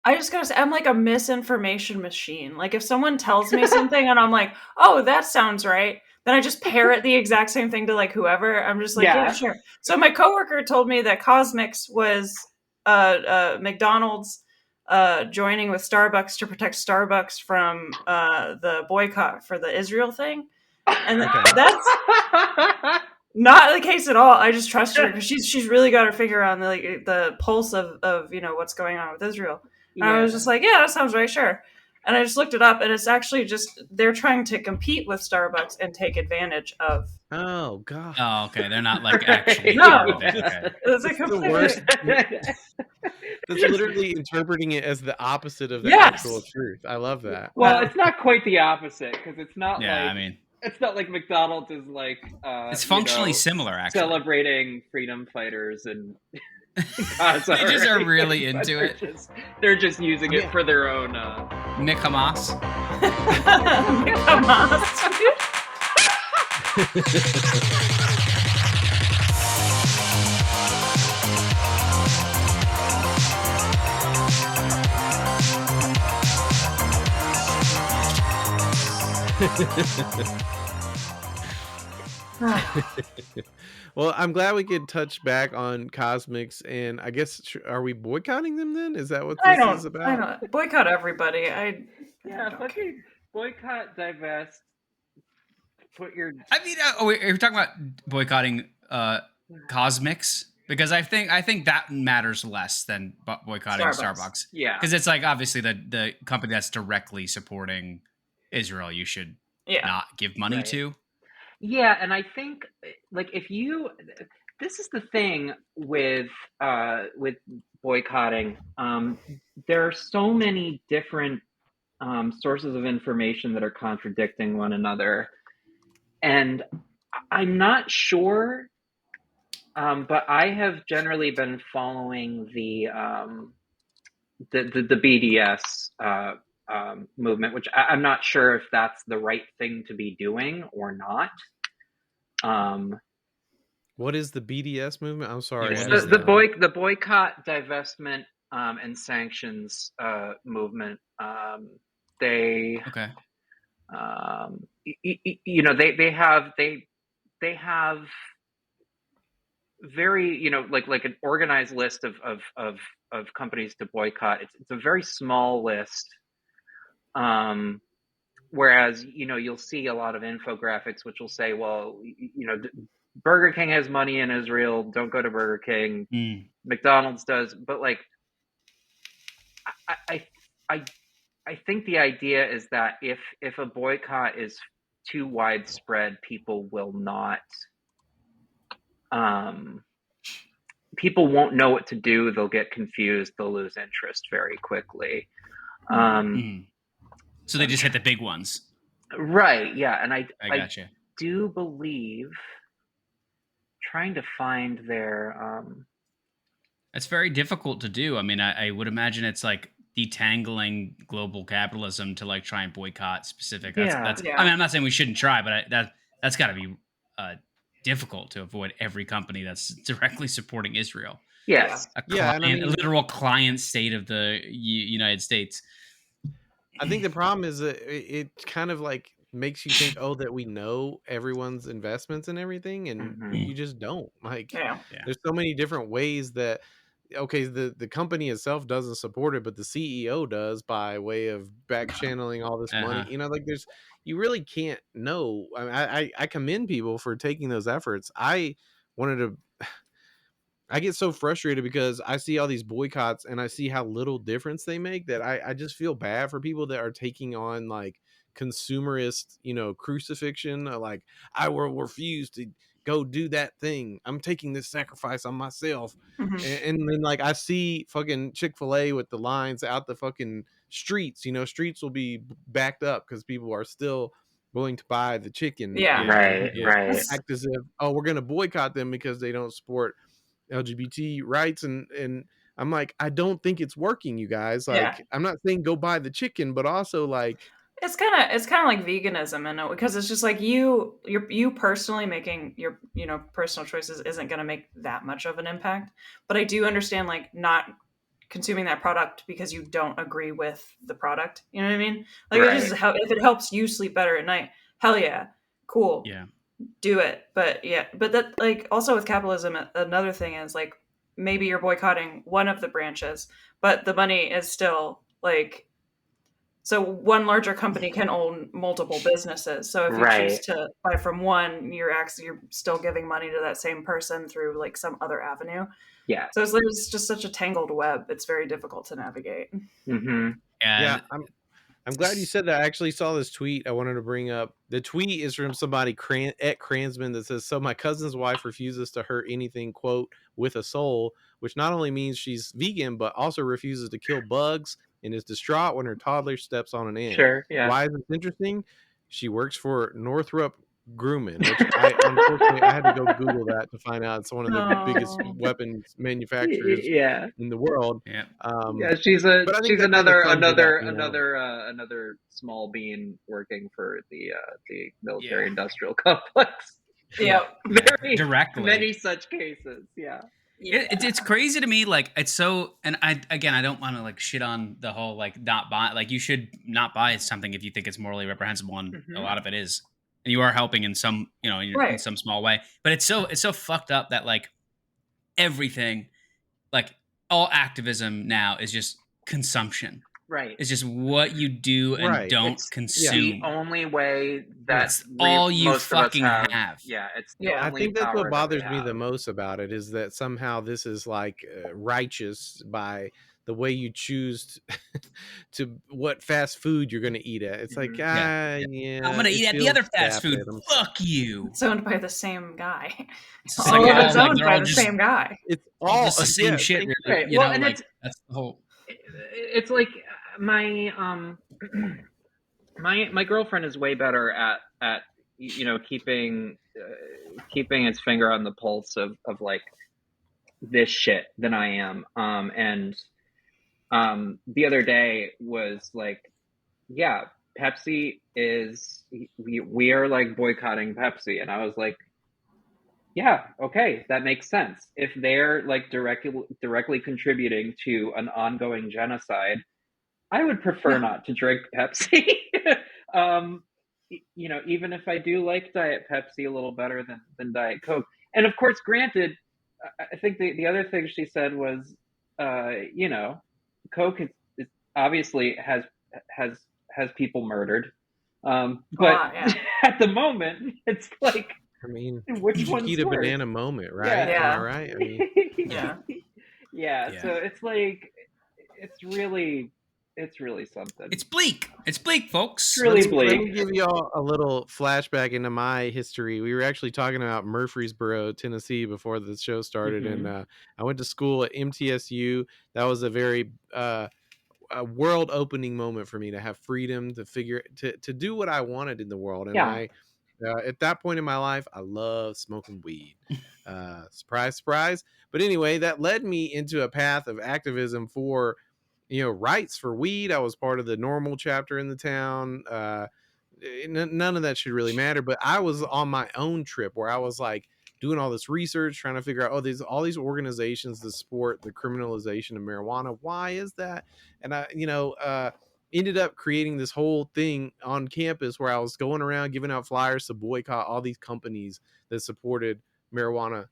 I just gotta say, I'm like a misinformation machine. Like, if someone tells me something and I'm like, oh, that sounds right, then I just parrot the exact same thing to like whoever. I'm just like, yeah, Yeah. sure. So my coworker told me that Cosmix was McDonald's joining with Starbucks to protect Starbucks from the boycott for the Israel thing. And Okay. that's not the case at all. I just trust her because she's really got her finger on the pulse of what's going on with Israel. And I was just like, yeah, that sounds right, sure. And I just looked it up, and it's actually just they're trying to compete with Starbucks and take advantage of. Oh God. Oh, okay. They're not like actually No. doing it. Okay. It's a The completely worst. That's literally interpreting it as the opposite of the Yes. actual truth. I love that. Well, it's not quite the opposite because it's not Yeah, like I mean, it's not like McDonald's is like it's functionally similar, actually. celebrating freedom fighters and They just are really into it. They're just using it for their own Nick Hamas. Well, I'm glad we could touch back on Cosmix, and I guess are we boycotting them then? Is that what this is about? I don't boycott everybody. fucking boycott, divest. Put your. I mean, we're talking about boycotting Cosmix because I think that matters less than boycotting Starbucks. Yeah, because it's like obviously the company that's directly supporting Israel, you should not give money to. Yeah, and I think like this is the thing with boycotting. There are so many different sources of information that are contradicting one another, and I'm not sure. But I have generally been following the BDS movement, which I'm not sure if that's the right thing to be doing or not. What is the BDS movement? I'm sorry. The boycott, divestment, and sanctions movement. They they have very like an organized list of companies to boycott. It's a very small list. Whereas you'll see a lot of infographics which will say, well, Burger King has money in Israel, don't go to Burger King. McDonald's does, but like I think the idea is that if a boycott is too widespread, people will not people won't know what to do. They'll get confused. They'll lose interest very quickly. So they just hit the big ones. Right. Yeah. And I gotcha. do believe trying to find their... It's very difficult to do. I mean, I would imagine it's like detangling global capitalism to like try and boycott specific. I mean, I'm not saying we shouldn't try, but that's got to be difficult to avoid every company that's directly supporting Israel. Yes. A literal client state of the United States. I think the problem is that it kind of like makes you think, oh, that we know everyone's investments and everything, and you just don't. Like, there's so many different ways that, okay, the company itself doesn't support it, but the CEO does by way of back channeling all this money. Like you really can't know. I mean, I commend people for taking those efforts. I get so frustrated because I see all these boycotts and I see how little difference they make that I just feel bad for people that are taking on like consumerist, crucifixion. Like, I will refuse to go do that thing. I'm taking this sacrifice on myself. And then like I see fucking Chick-fil-A with the lines out the fucking streets. Streets will be backed up because people are still willing to buy the chicken. Right. Act as if, oh, we're going to boycott them because they don't support LGBT rights, and I'm like, I don't think it's working, you guys. Like, I'm not saying go buy the chicken, but also like it's kind of like veganism, and because it's just like you personally making your personal choices isn't going to make that much of an impact. But I do understand like not consuming that product because you don't agree with the product. You know what I mean? Like it just if it helps you sleep better at night, hell yeah, cool. Yeah. Do it. But that like also with capitalism, another thing is like maybe you're boycotting one of the branches, but the money is still like, so one larger company can own multiple businesses. So if you choose to buy from one, you're still giving money to that same person through like some other avenue. Yeah. So it's just such a tangled web. It's very difficult to navigate. Mm-hmm. Yeah, I'm glad you said that. I actually saw this tweet I wanted to bring up. The tweet is from somebody at Cransman that says, so my cousin's wife refuses to hurt anything, quote, with a soul, which not only means she's vegan, but also refuses to kill bugs and is distraught when her toddler steps on an ant. Sure, yeah. Why is this interesting? She works for Northrop Grumman, which unfortunately I had to go Google that to find out it's one of the biggest weapons manufacturers in the world. Yeah, she's another small bean working for the military industrial complex. Yeah, very directly. Many such cases. Yeah. It's crazy to me, like it's so, and I don't want to like shit on the whole like not buy, like you should not buy something if you think it's morally reprehensible, and a lot of it is, and you are helping in some, in some small way, but it's so fucked up that like everything, like all activism now is just consumption. Right. It's just what you do and don't consume. The only way that's all you fucking have. Yeah, it's I think that's what bothers me the most about it, is that somehow this is like righteous by the way you choose to what fast food you're going to eat at. It's like, I'm going to eat at the other fast food. Fuck you. It's owned by the same guy. It's all of it's owned by the same guy. It's all the same shit. Right. Well, and that's the whole. It's like my my girlfriend is way better at keeping its finger on the pulse of like this shit than I am. And the other day was like, yeah, Pepsi is, we are like boycotting Pepsi. And I was like, yeah, okay, that makes sense. If they're like directly contributing to an ongoing genocide, I would prefer not to drink Pepsi. Even if I do like Diet Pepsi a little better than Diet Coke. And of course, granted, I think the other thing she said was, Coke is obviously has people murdered. But at the moment, it's like, I mean, which one's eat a worse? banana moment, right? Yeah. Am I right? I mean, yeah. So it's like, it's really something. It's bleak. It's bleak, folks. It's really bleak. Let me give you all a little flashback into my history. We were actually talking about Murfreesboro, Tennessee, before the show started, and I went to school at MTSU. That was a very a world-opening moment for me to have freedom to do what I wanted in the world, and I. At that point in my life, I love smoking weed. Surprise, surprise. But anyway, that led me into a path of activism for, rights for weed. I was part of the NORML chapter in the town. None of that should really matter. But I was on my own trip where I was like doing all this research, trying to figure out, all these organizations that support the criminalization of marijuana. Why is that? And I, ended up creating this whole thing on campus where I was going around giving out flyers to boycott all these companies that supported marijuana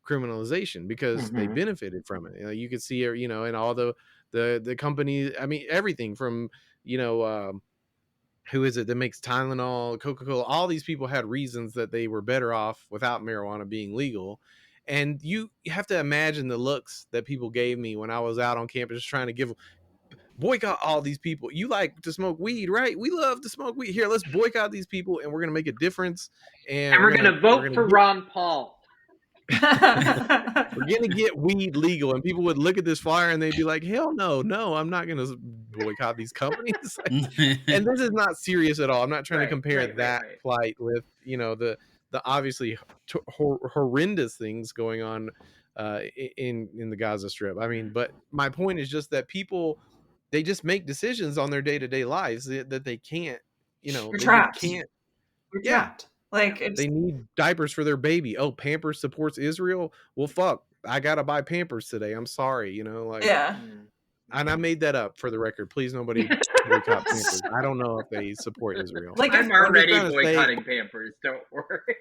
criminalization because they benefited from it. You could see it, and all the companies, I mean, everything from, who is it that makes Tylenol, Coca-Cola, all these people had reasons that they were better off without marijuana being legal. And you have to imagine the looks that people gave me when I was out on campus just trying to boycott all these people. You like to smoke weed, right? We love to smoke weed. Here, let's boycott these people, and we're going to make a difference. And we're going to vote for Ron Paul. We're going to get weed legal. And people would look at this flyer and they'd be like, hell no, I'm not going to boycott these companies. And this is not serious at all. I'm not trying to compare that plight with, the obviously horrendous things going on in the Gaza Strip. I mean, but my point is just that people, they just make decisions on their day-to-day lives that they can't, You're trapped. Can't. You're trapped. Like they need diapers for their baby. Oh, Pampers supports Israel. Well, fuck, I gotta buy Pampers today. I'm sorry, Yeah. and I made that up for the record. Please, nobody boycott Pampers. I don't know if they support Israel. Like, I'm already boycotting Pampers. Don't worry.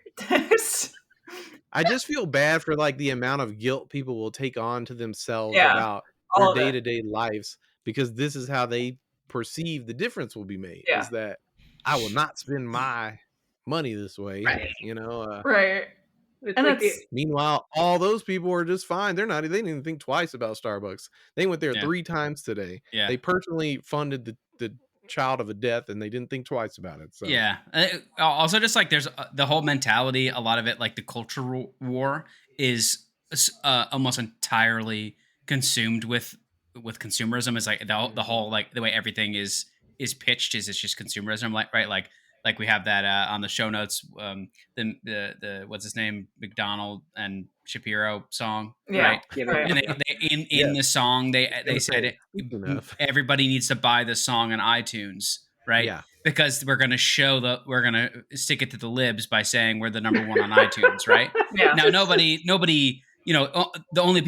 I just feel bad for like the amount of guilt people will take on to themselves about their day-to-day lives, because this is how they perceive the difference will be made. Is that I will not spend my money this way, you know? Right. And like meanwhile, all those people are just fine. They didn't even think twice about Starbucks. They went there 3 times today. They personally funded the child of a death, and they didn't think twice about it. So also just like there's the whole mentality, a lot of it, like the cultural war is almost entirely consumed with consumerism. Is like the whole, like the way everything is pitched is it's just consumerism, like we have that on the show notes, the what's his name, McDonald and Shapiro song, right? And they in the song they said it, everybody needs to buy this song on iTunes, right? Yeah. Because we're gonna stick it to the libs by saying we're the number 1 on iTunes, right? Yeah. Now nobody, you know, the only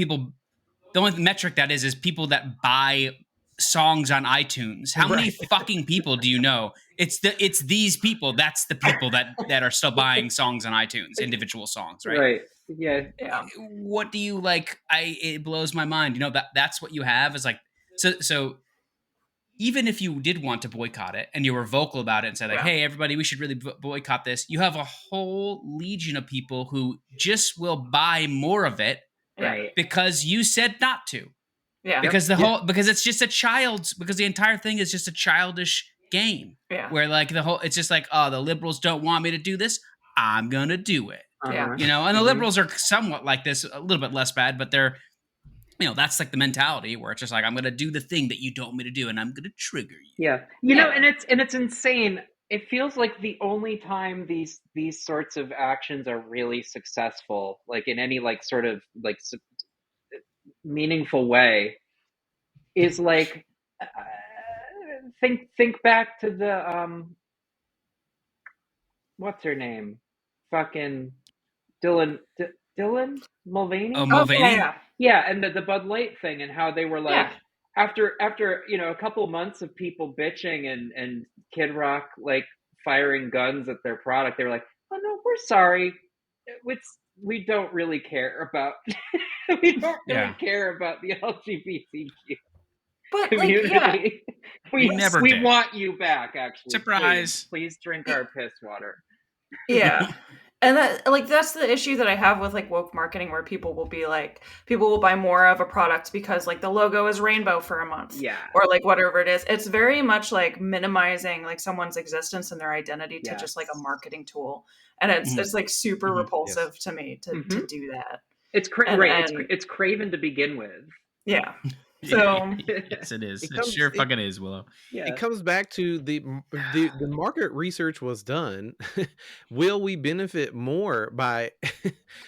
metric that is people that buy songs on iTunes. How many fucking people do you know? It's these people. That's the people that are still buying songs on iTunes, individual songs, right? Right. Yeah. What do you like? It blows my mind. You know, that's what you have is like, so even if you did want to boycott it and you were vocal about it and said like, hey, everybody, we should really boycott this, you have a whole legion of people who just will buy more of it, right? Because you said not to. Yeah. Because because it's just because the entire thing is just a childish game. Yeah. Where like it's just like, oh, the liberals don't want me to do this, I'm gonna do it. Yeah. You know, and the liberals are somewhat like this, a little bit less bad, but they're, you know, that's like the mentality where it's just like, I'm gonna do the thing that you don't want me to do, and I'm gonna trigger you. Yeah. You know, and it's insane. It feels like the only time these sorts of actions are really successful, like in any like sort of like meaningful way, is like think back to the what's her name, fucking Dylan Mulvaney. Oh, Mulvaney. Yeah, and the Bud Light thing, and how they were like after you know a couple months of people bitching and Kid Rock like firing guns at their product, they were like, oh no, we're sorry, we don't really care about we don't really care about the LGBTQ community. Like, we want you back, actually. Surprise. Please drink our piss water. Yeah. And that's the issue that I have with like woke marketing, where people will buy more of a product because like the logo is rainbow for a month, or like whatever it is. It's very much like minimizing like someone's existence and their identity to just like a marketing tool, and it's like super repulsive to me to do that. It's it's craven to begin with. Yeah. So yes, it is. It sure fucking is, Willow. Yeah. It comes back to the market research was done. Will we benefit more by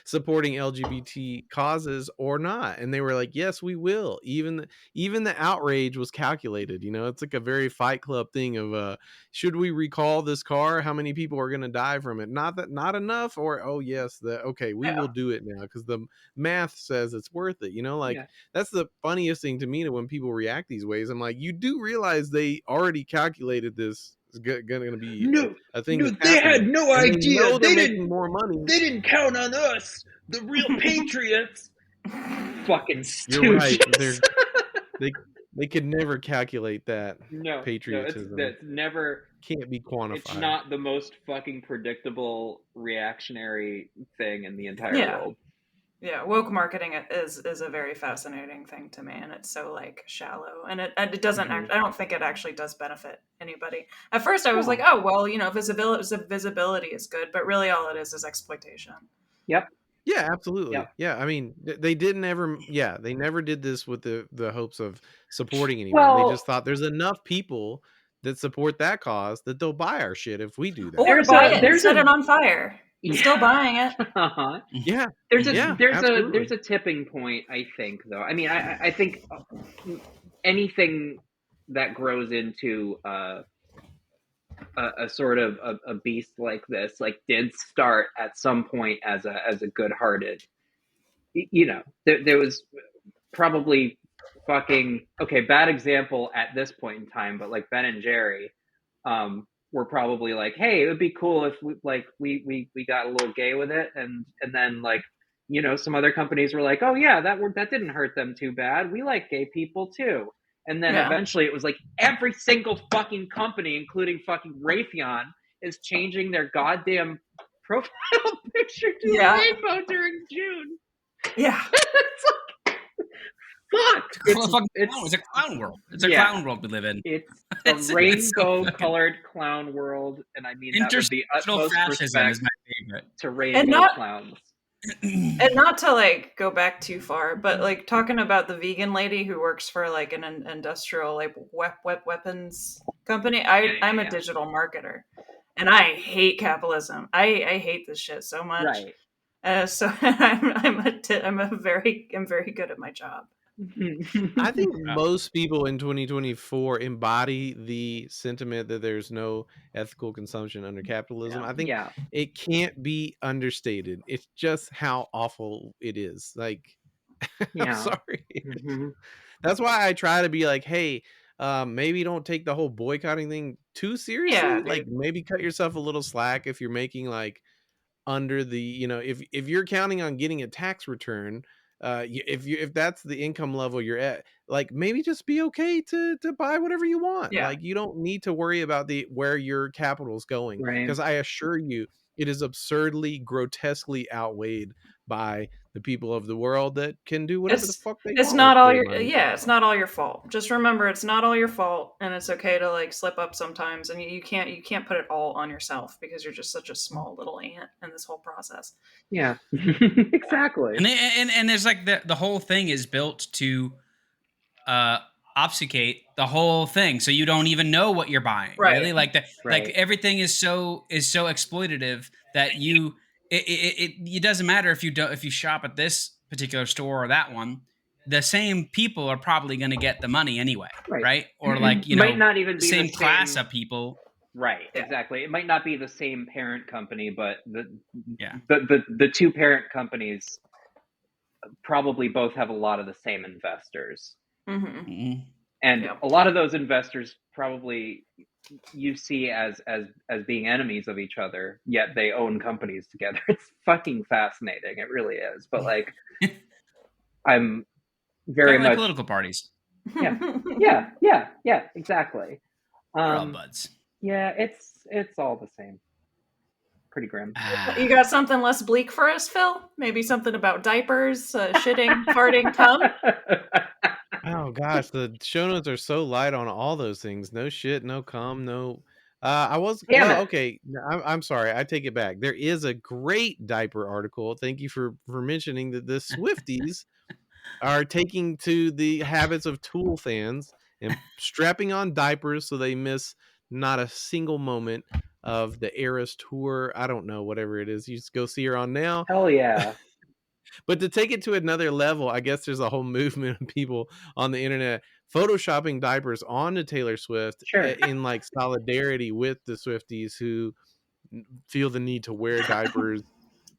supporting LGBT causes or not? And they were like, yes, we will. Even the outrage was calculated. You know, it's like a very Fight Club thing of should we recall this car? How many people are going to die from it? Not enough, or oh yes, we will do it now because the math says it's worth it. You know, like that's the funniest thing to me, when people react these ways. I'm like, you do realize they already calculated this is going to be a thing. No, they had no idea. They didn't more money. They didn't count on us, the real patriots. Fucking stooges. You're right. They could never calculate that. Patriotism. No, it's never can't be quantified. It's not the most fucking predictable reactionary thing in the entire world. Yeah, woke marketing is a very fascinating thing to me, and it's so like shallow, and it doesn't I don't think it actually does benefit anybody. At first I was like, oh well, you know, visibility is good, but really all it is exploitation. Yep. Yeah, absolutely. Yep. Yeah, I mean, they never did this with the hopes of supporting anyone. Well, they just thought there's enough people that support that cause that they'll buy our shit if we do that. Or buy it and set it on fire. Still buying it. Yeah. There's a tipping point, I think, though. I mean, I think anything that grows into a sort of a beast like this, like, did start at some point as a good-hearted, you know, there was probably fucking, okay, bad example at this point in time, but like Ben and Jerry were probably like, hey, it would be cool if we got a little gay with it, and then like, you know, some other companies were like, oh yeah, that didn't hurt them too bad, we like gay people too. And then eventually it was like every single fucking company, including fucking Raytheon, is changing their goddamn profile picture to a rainbow during June. Yeah. It's like, fuck. It's a clown world. It's a clown world we live in. It's a rainbow-colored clown world, and I mean that with the utmost respect is my favorite. to rainbow clowns. And not to like go back too far, but like talking about the vegan lady who works for like an industrial like weapons company. I'm a digital marketer, and I hate capitalism. I hate this shit so much. Right. So I'm very good at my job. I think most people in 2024 embody the sentiment that there's no ethical consumption under capitalism. I think it can't be understated. It's just how awful it is. Like, I'm sorry. That's why I try to be like, hey, maybe don't take the whole boycotting thing too seriously. Yeah, like maybe cut yourself a little slack if you're making like under the, you know, if you're counting on getting a tax return, if that's the income level you're at, like maybe just be okay to buy whatever you want. Like you don't need to worry about where your capital's going, because I assure you it is absurdly, grotesquely outweighed by the people of the world that can do whatever the fuck they want. It's not all your it's not all your fault. Just remember, it's not all your fault, and it's okay to like slip up sometimes, and you can't put it all on yourself because you're just such a small little ant in this whole process. Yeah. Exactly. And there's like the whole thing is built to obfuscate the whole thing, so you don't even know what you're buying. Really, like like everything is so exploitative that it doesn't matter if you shop at this particular store or that one. The same people are probably going to get the money anyway, right? Or like, you know, might not even be same class of people. Right, exactly. It might not be the same parent company, but the two parent companies probably both have a lot of the same investors. And a lot of those investors probably you see as being enemies of each other, yet they own companies together. It's fucking fascinating. It really is. But like, I'm very much political parties. Yeah, exactly. We're all buds. Yeah, it's all the same. Pretty grim. You got something less bleak for us, Phil? Maybe something about diapers, shitting, farting, cum? Oh gosh, the show notes are so light on all those things. No shit, no cum, no. Okay. I'm sorry. I take it back. There is a great diaper article. Thank you for mentioning that the Swifties are taking to the habits of Tool fans and strapping on diapers so they miss not a single moment of the Eras tour. I don't know, whatever it is. You just go see her on now. Hell yeah. But to take it to another level, I guess there's a whole movement of people on the internet photoshopping diapers onto Taylor Swift in like solidarity with the Swifties who feel the need to wear diapers.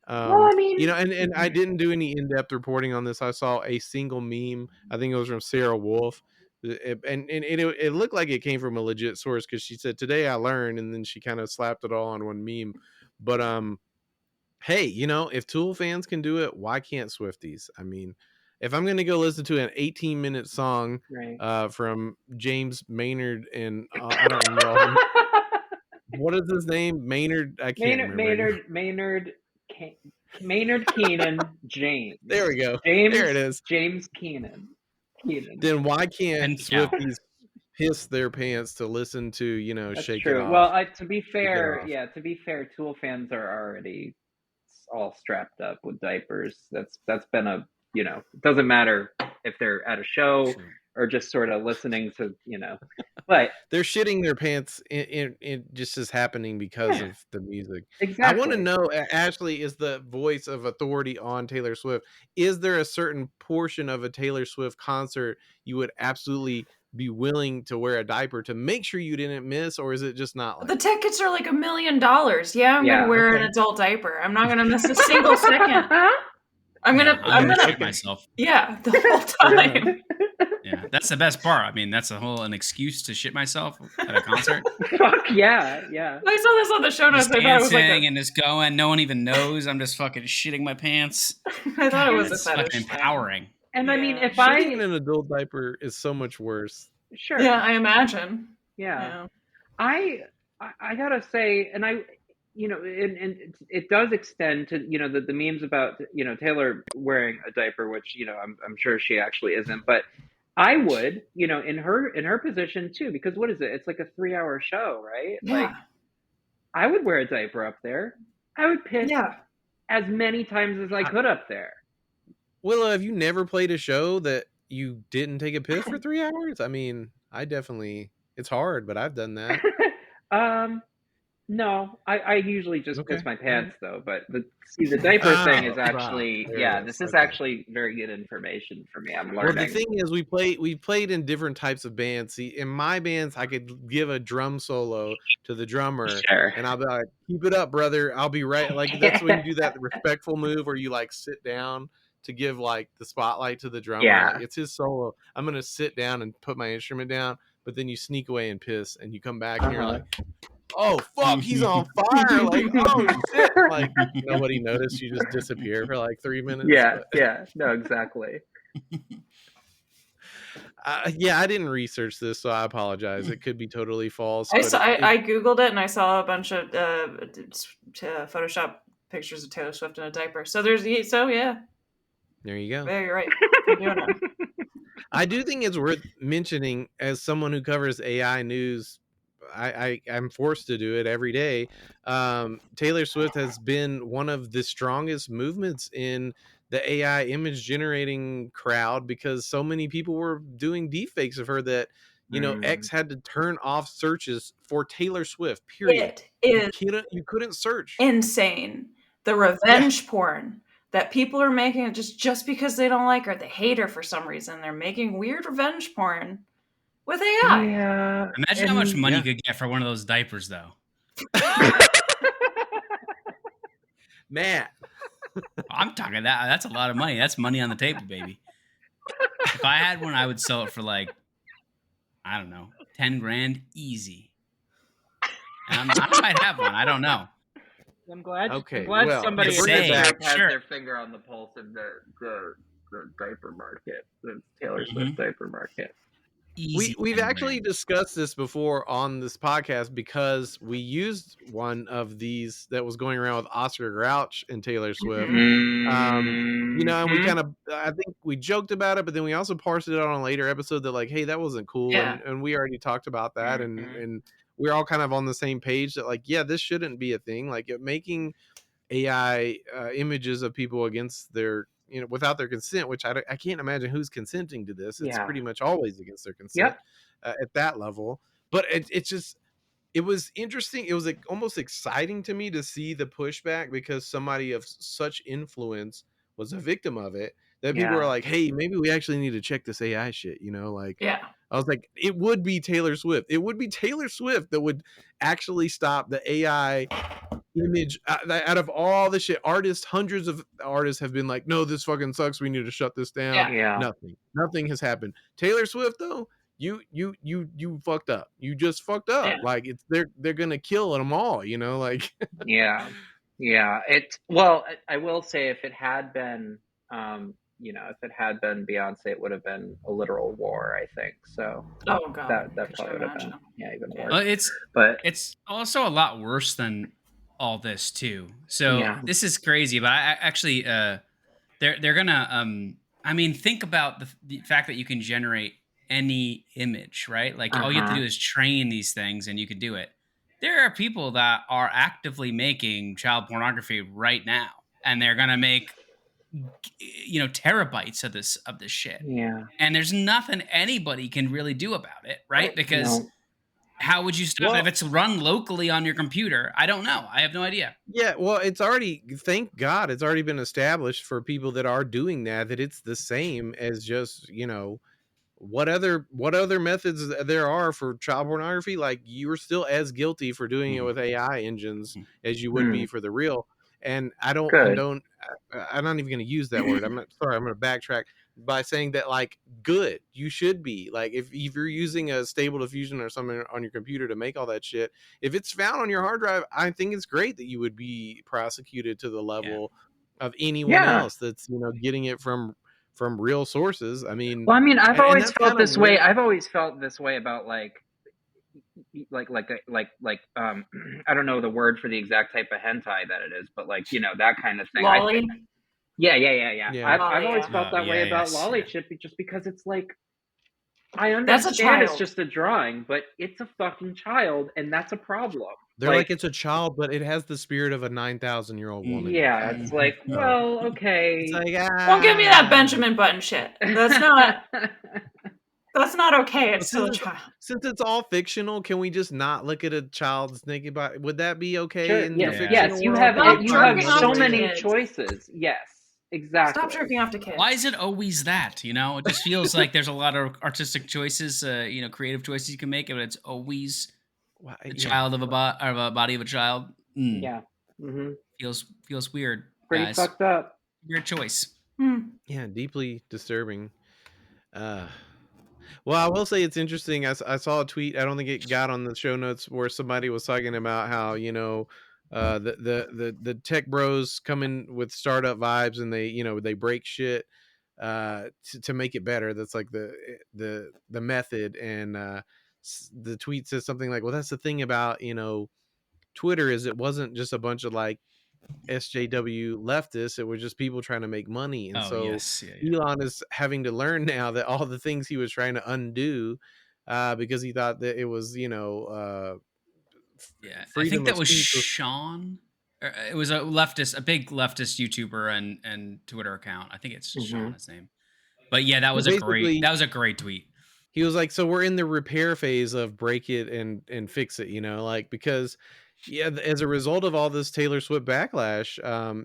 Well, I mean, you know, and I didn't do any in-depth reporting on this. I saw a single meme. I think it was from Sarah Wolf. And it looked like it came from a legit source because she said, "Today I learned," and then she kind of slapped it all on one meme. But hey, you know, if Tool fans can do it, why can't Swifties? I mean, if I'm going to go listen to an 18-minute song from James Maynard and I don't know. What is his name? Maynard? I can't remember. Maynard Keenan James. There we go. James, there it is. James Keenan. Then why can't Swifties piss their pants to listen to, you know, That's Shake true. It Off? Well, to be fair, Tool fans are already all strapped up with diapers. That's been a, you know, it doesn't matter if they're at a show or just sort of listening to, you know, but they're shitting their pants. It just is happening because of the music. Exactly. I want to know, Ashley is the voice of authority on Taylor Swift. Is there a certain portion of a Taylor Swift concert you would absolutely be willing to wear a diaper to make sure you didn't miss, or is it just not like the tickets are like $1 million? Yeah, I'm gonna wear an adult diaper. I'm not gonna miss a single second. I'm gonna check myself. Yeah, the whole time. Yeah, that's the best part. I mean, that's an excuse to shit myself at a concert. Fuck yeah. I saw this on the show notes. Just I thought it was like dancing and just going. No one even knows. I'm just fucking shitting my pants. I thought it was It's a fetish fucking thing. empowering. And I mean, if shitting in an adult diaper is so much worse. Sure. Yeah, I imagine. Yeah. I gotta say, and and it does extend to the memes about Taylor wearing a diaper, which I'm sure she actually isn't, but I would in her position too, because what is it? It's like a 3-hour show, right? Yeah. Like I would wear a diaper up there. I would piss as many times as I could up there. Willow, have you never played a show that you didn't take a piss for 3 hours? I mean, I definitely. It's hard, but I've done that. No, I usually just piss my pants though. But the diaper thing is actually this is actually very good information for me. I'm learning. Well, the thing is, we played in different types of bands. See, in my bands, I could give a drum solo to the drummer, and I'll be like, "Keep it up, brother. I'll be right." Like that's when you do that respectful move where you like sit down to give like the spotlight to the drummer. Yeah, like, it's his solo. I'm gonna sit down and put my instrument down, but then you sneak away and piss, and you come back and you're like, "Oh fuck, he's on fire!" Like, "Oh shit!" Like nobody noticed. You just disappear for like 3 minutes. Yeah. No, exactly. I didn't research this, so I apologize. It could be totally false. I googled it and I saw a bunch of Photoshop pictures of Taylor Swift in a diaper. So yeah. There you go. Yeah, you're right. I do think it's worth mentioning as someone who covers AI news. I'm forced to do it every day. Taylor Swift has been one of the strongest movements in the AI image generating crowd because so many people were doing deepfakes of her that X had to turn off searches for Taylor Swift. Period. You couldn't search. Insane. The revenge porn that people are making just because they don't like her, they hate her for some reason. They're making weird revenge porn with AI. Yeah. Imagine how much money you could get for one of those diapers, though. Man. I'm talking that's a lot of money. That's money on the table, baby. If I had one, I would sell it for like, I don't know, 10 grand easy. And I might have one. I don't know. I'm glad well, somebody has their finger on the pulse of the diaper market, the Taylor Swift diaper market. We've actually discussed this before on this podcast because we used one of these that was going around with Oscar Grouch and Taylor Swift. And we kind of, I think we joked about it, but then we also parsed it out on a later episode that like, hey, that wasn't cool. Yeah. And we already talked about that. And we're all kind of on the same page that like, yeah, this shouldn't be a thing. Like making AI images of people against their, without their consent, which I can't imagine who's consenting to this. It's pretty much always against their consent at that level. But it was interesting. It was like almost exciting to me to see the pushback because somebody of such influence was a victim of it. That people were like, hey, maybe we actually need to check this AI shit, I was like, it would be Taylor Swift. It would be Taylor Swift that would actually stop the AI image out of all the shit. Hundreds of artists have been like, no, this fucking sucks. We need to shut this down. Yeah. Nothing has happened. Taylor Swift though, you fucked up. You just fucked up. Yeah. Like they're gonna kill them all. Like yeah. I will say if it had been Beyonce, it would have been a literal war, I think. So oh god, that probably would have been even worse. Well, it's also a lot worse than all this too. So this is crazy, but I actually they're gonna think about the fact that you can generate any image, right? Like all you have to do is train these things and you can do it. There are people that are actively making child pornography right now, and they're gonna make terabytes of this shit. Yeah. And there's nothing anybody can really do about it, right? Because how would you stop it if it's run locally on your computer? I don't know. I have no idea. Yeah, well, it's already, thank God, it's already been established for people that are doing that it's the same as just, what other methods there are for child pornography. Like you're still as guilty for doing it with AI engines as you would be for the real. And I'm not even going to use that word. I'm going to backtrack. by saying that, like, good, you should be like, if you're using a Stable Diffusion or something on your computer to make all that shit, if it's found on your hard drive, I think it's great that you would be prosecuted to the level of anyone else that's, you know, getting it from real sources. I mean, well, I mean, I've always that's felt kind of this way. weird. I've always felt this way about like I don't know the word for the exact type of hentai that it is, but like, you know, that kind of thing. Lolly. Yeah. Yeah. I've always felt that way about lolly chip, just because it's like, I understand it's just a drawing, but it's a fucking child, and that's a problem. They're like, it's a child, but it has the spirit of a 9,000-year-old woman. Yeah, it's like, well, okay. It's like, don't give me that Benjamin Button shit. That's not. That's not okay. It's still a child. Since it's all fictional, can we just not look at a child's naked body? Would that be okay? Sure, in the fictional yes, you world? have so many choices. Yes, exactly. Stop jerking off to kids. Why is it always that? You know, it just feels like there's a lot of artistic choices, you know, creative choices you can make, but it's always the child of a body of a child. Yeah, feels weird. Pretty fucked up. Weird choice. Yeah, deeply disturbing. Well, I will say it's interesting. I saw a tweet. I don't think it got on the show notes, where somebody was talking about how, you know, the tech bros come in with startup vibes, and they, you know, they break shit to make it better. That's like the method. And the tweet says something like, well, that's the thing about, you know, Twitter, is it wasn't just a bunch of like SJW leftists, it was just people trying to make money. And Elon is having to learn now that all the things he was trying to undo because he thought that it was, you know, I think that was Sean. It was a big leftist YouTuber and Twitter account. I think it's Sean, his name. But yeah, that was a great tweet. He was like, so we're in the repair phase of break it and fix it, you know, like, because as a result of all this Taylor Swift backlash,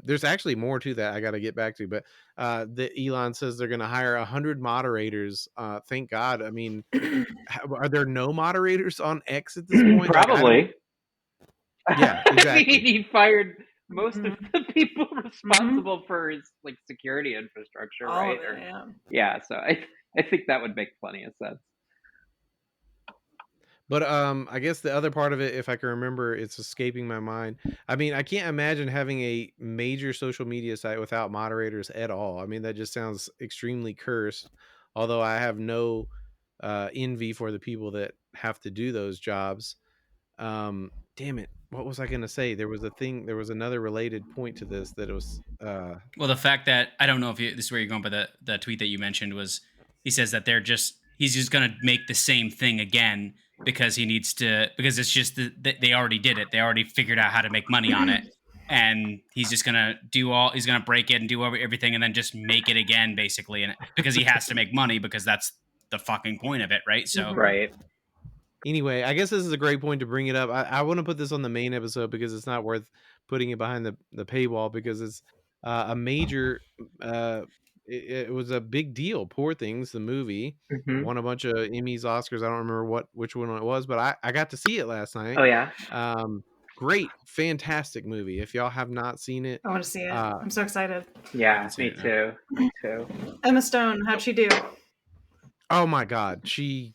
there's actually more to that I got to get back to, but the Elon says they're going to hire 100 moderators. Thank God. I mean, are there no moderators on X at this point? Probably. Yeah, exactly. I mean, he fired most of the people responsible for his like security infrastructure, right? Yeah, so I think that would make plenty of sense. But I guess the other part of it, if I can remember, it's escaping my mind. I mean, I can't imagine having a major social media site without moderators at all. I mean, that just sounds extremely cursed. Although I have no envy for the people that have to do those jobs. Damn it. What was I going to say? There was another related point to this that it was... Well, the fact that, I don't know if this is where you're going, but the tweet that you mentioned was, he says that he's just going to make the same thing again because it's just they already did it. They already figured out how to make money on it. And he's just going to break it and do everything and then just make it again, basically. And because he has to make money, because that's the fucking point of it. Right. So, right. Anyway, I guess this is a great point to bring it up. I want to put this on the main episode because it's not worth putting it behind the paywall, because it's a major, it was a big deal. Poor Things, the movie, won a bunch of Emmys, Oscars. I don't remember which one it was, but I got to see it last night. Oh yeah. Great, fantastic movie. If y'all have not seen it, I want to see it. I'm so excited. Yeah, me too. Me too. Emma Stone, how'd she do? Oh my God, she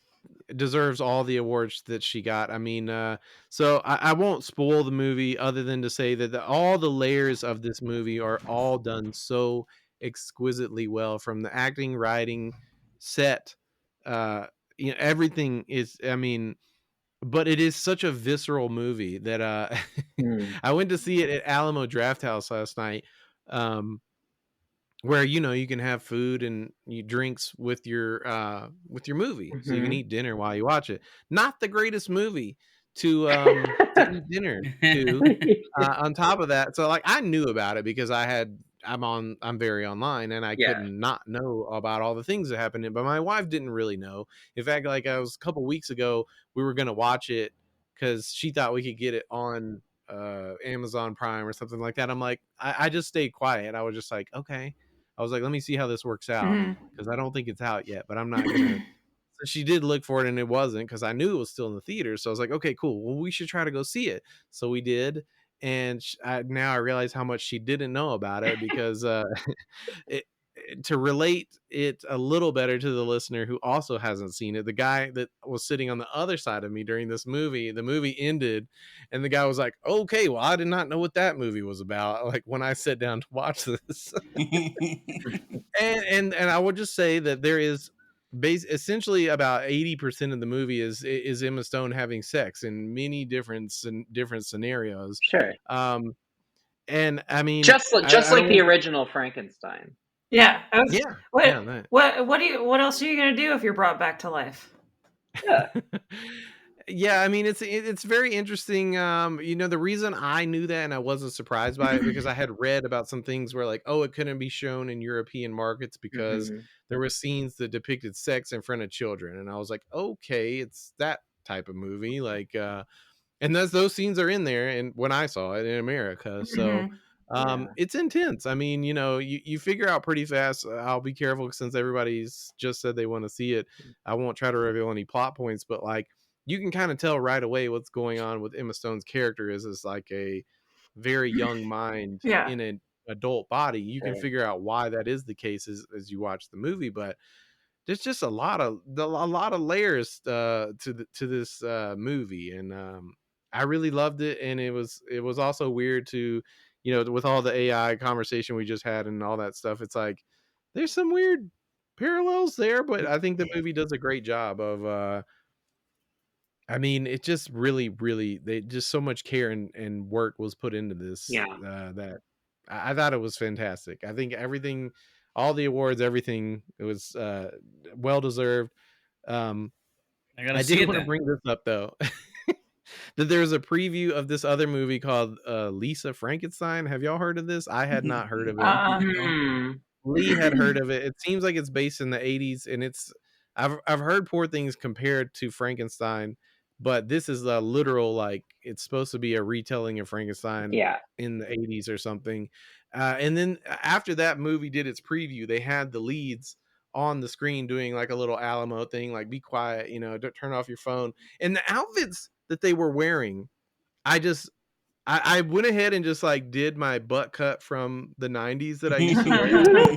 deserves all the awards that she got. I mean, so I won't spoil the movie other than to say that all the layers of this movie are all done so exquisitely well, from the acting, writing, set, you know, everything is, I mean, but it is such a visceral movie that I went to see it at Alamo Drafthouse last night, where, you know, you can have food and drinks with your movie, so you can eat dinner while you watch it. Not the greatest movie to eat dinner to. On top of that, so like I knew about it because I'm very online, and I couldn't not know about all the things that happened. But my wife didn't really know. In fact, like a couple weeks ago, we were gonna watch it because she thought we could get it on Amazon Prime or something like that. I'm like, I just stayed quiet. I was just like, okay. I was like, let me see how this works out, because I don't think it's out yet, but I'm not gonna. So she did look for it, and it wasn't, because I knew it was still in the theater. So I was like, okay, cool. Well, we should try to go see it. So we did. And now I realize how much she didn't know about it, because to relate it a little better to the listener who also hasn't seen it, the guy that was sitting on the other side of me during this movie, the movie ended, and the guy was like, "Okay, well, I did not know what that movie was about." Like when I sat down to watch this, and I would just say that there is essentially about 80% of the movie is Emma Stone having sex in many different scenarios. Sure. And I mean, just like the original Frankenstein. Yeah. What else are you gonna do if you're brought back to life? Yeah. Yeah, I mean, it's very interesting. The reason I knew that and I wasn't surprised by it because I had read about some things where like, oh, it couldn't be shown in European markets because there were scenes that depicted sex in front of children, and I was like, okay, it's that type of movie, like, and those scenes are in there, and when I saw it in America, so. It's intense. I mean, you figure out pretty fast. I'll be careful since everybody's just said they want to see it. I won't try to reveal any plot points, but like you can kind of tell right away what's going on with Emma Stone's character is like a very young mind in an adult body. You can figure out why that is the case as you watch the movie, but there's just a lot of layers to this movie, and I really loved it. And it was also weird to, with all the AI conversation we just had and all that stuff, it's like there's some weird parallels there, but I think the movie does a great job of I mean, it just really they just so much care and work was put into this that I thought it was fantastic. I think everything, all the awards, everything, it was well deserved. I did want to bring this up though. That there's a preview of this other movie called Lisa Frankenstein. Have y'all heard of this? I had not heard of it. Lee had heard of it. It seems like it's based in the 80s, and I've heard poor things compared to Frankenstein, but this is a literal, like, it's supposed to be a retelling of Frankenstein in the 80s or something. And then after that movie did its preview, they had the leads on the screen doing like a little Alamo thing, like be quiet, don't turn off your phone. And the outfits that they were wearing, I went ahead and just like did my butt cut from the 90s that I used to wear.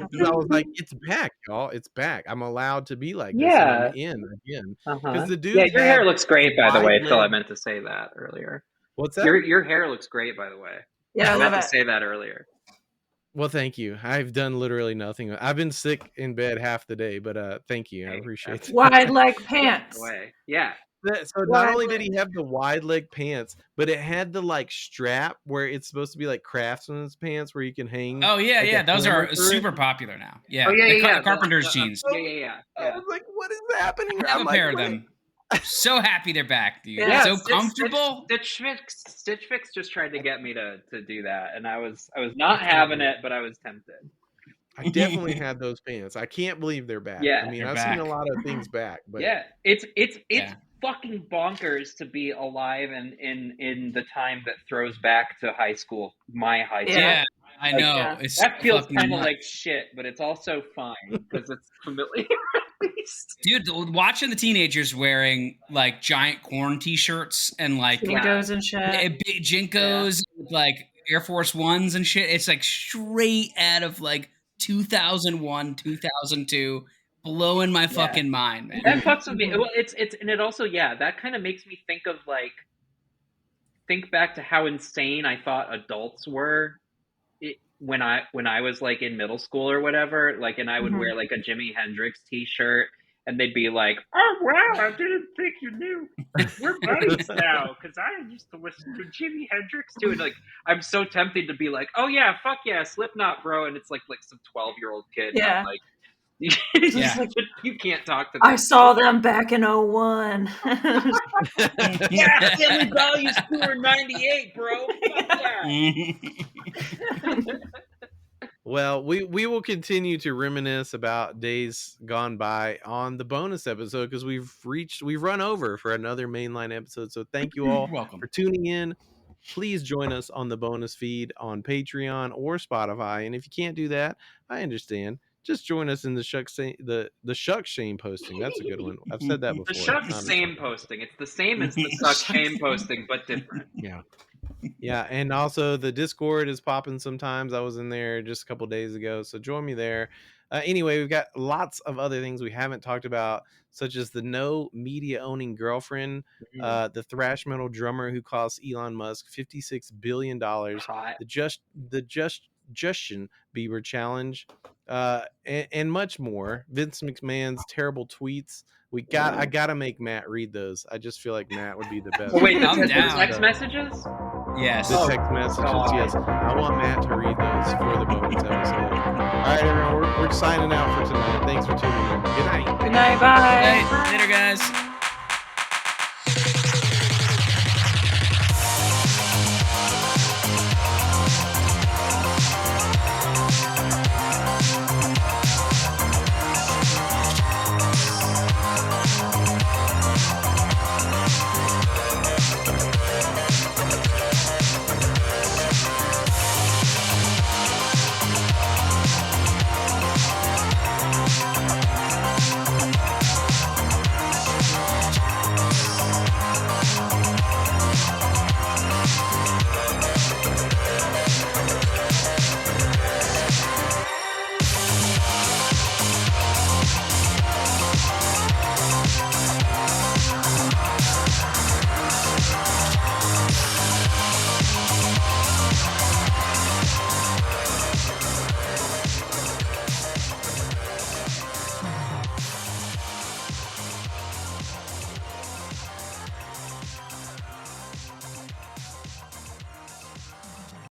Because I was like, it's back, y'all. It's back. I'm allowed to be like this. And I'm in again. Because the dude, your hair looks great, by the way. Phil, I meant to say that earlier. What's that? Your hair looks great, by the way. Yeah, I meant to say that earlier. Well, thank you. I've done literally nothing. I've been sick in bed half the day, but thank you. I appreciate it. Wide leg pants. Yeah. So not only did he have the wide leg pants, but it had the like strap where it's supposed to be like craftsman's pants where you can hang. Oh yeah, those are super popular now. Yeah, carpenter's jeans. Yeah. I was like, what is happening? I have a pair of them. So happy they're back, dude. Yeah, so comfortable. Stitch Fix just tried to get me to do that, and I was not having it, but I was tempted. I definitely had those pants. I can't believe they're back. Yeah, I mean, I've seen a lot of things back, but it's fucking bonkers to be alive in the time that throws back to high school. My high school. Yeah, I know. Yeah. That feels kind of like shit, but it's also fine because it's familiar. Dude, watching the teenagers wearing like giant corn t-shirts and like Jinkos and shit, Jinkos, like Air Force Ones and shit. It's like straight out of like 2001, 2002, blowing my fucking mind, man. That fucks with me. Well, it's and it also that kind of makes me think back to how insane I thought adults were. When I was like in middle school or whatever, like, and I would wear like a Jimi Hendrix t-shirt, and they'd be like, "Oh wow, I didn't think you knew. We're buddies now because I used to listen to Jimi Hendrix too." And like, I'm so tempted to be like, "Oh yeah, fuck yeah, Slipknot, bro," and it's like some 12-year-old kid. Yeah. Like, you can't talk to them. I saw them back in 01. Yeah, Family Values Tour 98, bro. Fuck yeah. Well, we will continue to reminisce about days gone by on the bonus episode because we've run over for another mainline episode. So thank you all for tuning in. Please join us on the bonus feed on Patreon or Spotify. And if you can't do that, I understand. Just join us in the Succ shame posting. That's a good one. I've said that before. The Succ shame posting. It's the same as the Succ shame posting, but different. Yeah, and also the Discord is popping sometimes. I was in there just a couple days ago, so join me there. Anyway, we've got lots of other things we haven't talked about, such as the no media owning girlfriend, the thrash metal drummer who cost Elon Musk $56 billion, the Justin Bieber challenge, and much more. Vince McMahon's terrible tweets. I gotta make Matt read those. I just feel like Matt would be the best. Oh, wait, I'm the down. text messages? Yes. The text messages, yes. I want Matt to read those for the bonus episode. All right, everyone, we're signing out for tonight. Thanks for tuning in. Good night. Good night. Bye. Good night. Later, guys.